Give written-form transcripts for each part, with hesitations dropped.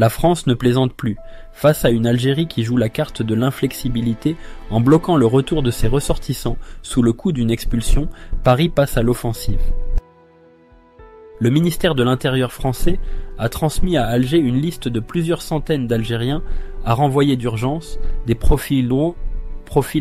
La France ne plaisante plus. Face à une Algérie qui joue la carte de l'inflexibilité en bloquant le retour de ses ressortissants sous le coup d'une expulsion, Paris passe à l'offensive. Le ministère de l'Intérieur français a transmis à Alger une liste de plusieurs centaines d'Algériens à renvoyer d'urgence, des profils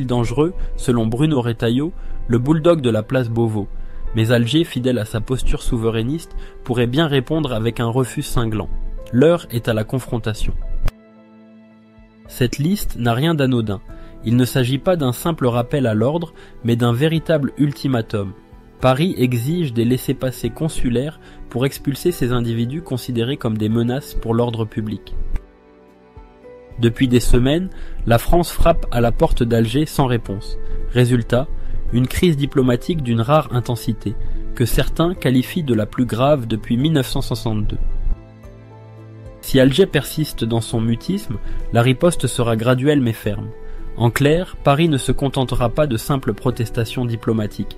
dangereux, selon Bruno Retailleau, le bulldog de la place Beauvau. Mais Alger, fidèle à sa posture souverainiste, pourrait bien répondre avec un refus cinglant. L'heure est à la confrontation. Cette liste n'a rien d'anodin. Il ne s'agit pas d'un simple rappel à l'ordre, mais d'un véritable ultimatum. Paris exige des laissez-passer consulaires pour expulser ces individus considérés comme des menaces pour l'ordre public. Depuis des semaines, la France frappe à la porte d'Alger sans réponse. Résultat, une crise diplomatique d'une rare intensité, que certains qualifient de la plus grave depuis 1962. Si Alger persiste dans son mutisme, la riposte sera graduelle mais ferme. En clair, Paris ne se contentera pas de simples protestations diplomatiques.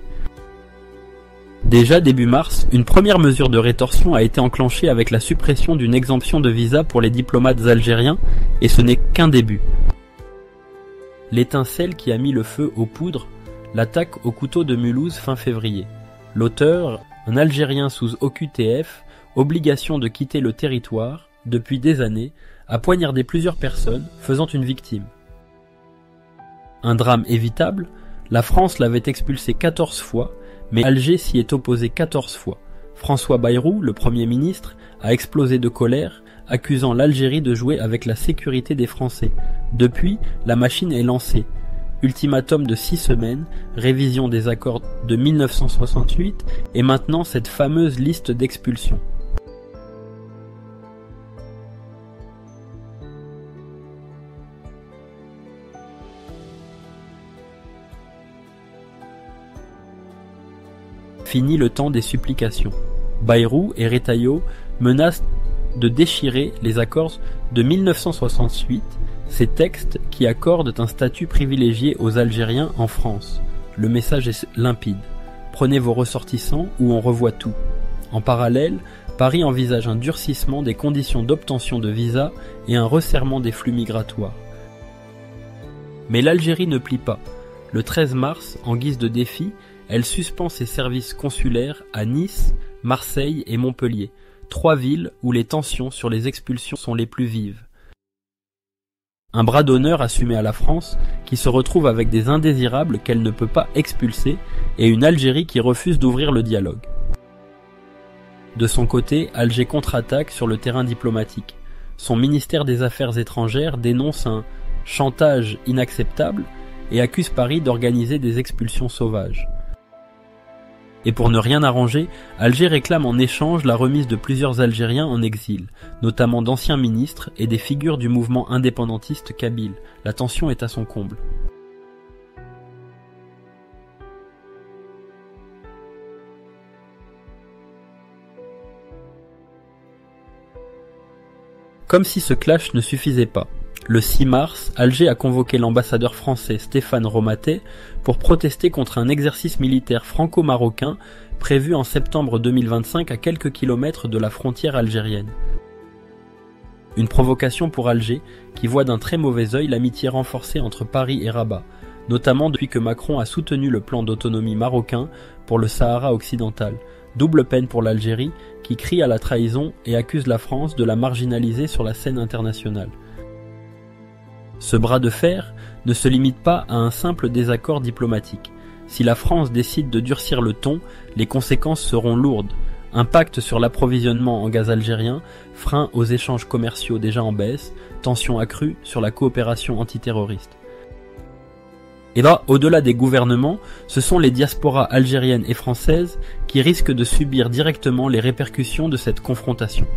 Déjà début mars, une première mesure de rétorsion a été enclenchée avec la suppression d'une exemption de visa pour les diplomates algériens, et ce n'est qu'un début. L'étincelle qui a mis le feu aux poudres, l'attaque au couteau de Mulhouse fin février. L'auteur, un Algérien sous OQTF, obligation de quitter le territoire, depuis des années, a poignardé plusieurs personnes, faisant une victime. Un drame évitable, la France l'avait expulsé 14 fois, mais Alger s'y est opposé 14 fois. François Bayrou, le Premier ministre, a explosé de colère, accusant l'Algérie de jouer avec la sécurité des Français. Depuis, la machine est lancée. Ultimatum de 6 semaines, révision des accords de 1968 et maintenant cette fameuse liste d'expulsion. Fini le temps des supplications. Bayrou et Retailleau menacent de déchirer les accords de 1968, ces textes qui accordent un statut privilégié aux Algériens en France. Le message est limpide. Prenez vos ressortissants ou on revoit tout. En parallèle, Paris envisage un durcissement des conditions d'obtention de visa et un resserrement des flux migratoires. Mais l'Algérie ne plie pas. Le 13 mars, en guise de défi, elle suspend ses services consulaires à Nice, Marseille et Montpellier, 3 villes où les tensions sur les expulsions sont les plus vives. Un bras d'honneur assumé à la France qui se retrouve avec des indésirables qu'elle ne peut pas expulser et une Algérie qui refuse d'ouvrir le dialogue. De son côté, Alger contre-attaque sur le terrain diplomatique. Son ministère des Affaires étrangères dénonce un « chantage inacceptable » et accuse Paris d'organiser des expulsions sauvages. Et pour ne rien arranger, Alger réclame en échange la remise de plusieurs Algériens en exil, notamment d'anciens ministres et des figures du mouvement indépendantiste kabyle. La tension est à son comble. Comme si ce clash ne suffisait pas. Le 6 mars, Alger a convoqué l'ambassadeur français Stéphane Romatet pour protester contre un exercice militaire franco-marocain prévu en septembre 2025 à quelques kilomètres de la frontière algérienne. Une provocation pour Alger qui voit d'un très mauvais œil l'amitié renforcée entre Paris et Rabat, notamment depuis que Macron a soutenu le plan d'autonomie marocain pour le Sahara occidental. Double peine pour l'Algérie qui crie à la trahison et accuse la France de la marginaliser sur la scène internationale. Ce bras de fer ne se limite pas à un simple désaccord diplomatique. Si la France décide de durcir le ton, les conséquences seront lourdes. Impact sur l'approvisionnement en gaz algérien, frein aux échanges commerciaux déjà en baisse, tensions accrues sur la coopération antiterroriste. Et là, au-delà des gouvernements, ce sont les diasporas algériennes et françaises qui risquent de subir directement les répercussions de cette confrontation.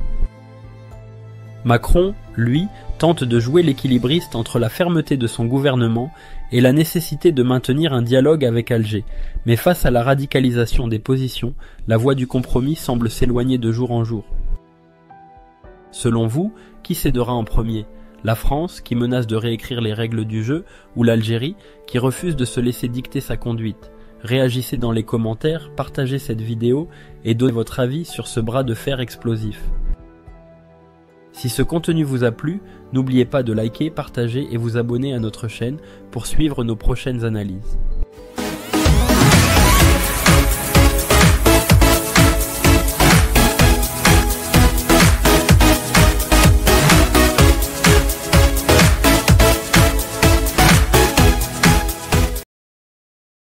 Macron, lui, tente de jouer l'équilibriste entre la fermeté de son gouvernement et la nécessité de maintenir un dialogue avec Alger. Mais face à la radicalisation des positions, la voie du compromis semble s'éloigner de jour en jour. Selon vous, qui cédera en premier ? La France, qui menace de réécrire les règles du jeu, ou l'Algérie, qui refuse de se laisser dicter sa conduite ? Réagissez dans les commentaires, partagez cette vidéo et donnez votre avis sur ce bras de fer explosif. Si ce contenu vous a plu, n'oubliez pas de liker, partager et vous abonner à notre chaîne pour suivre nos prochaines analyses.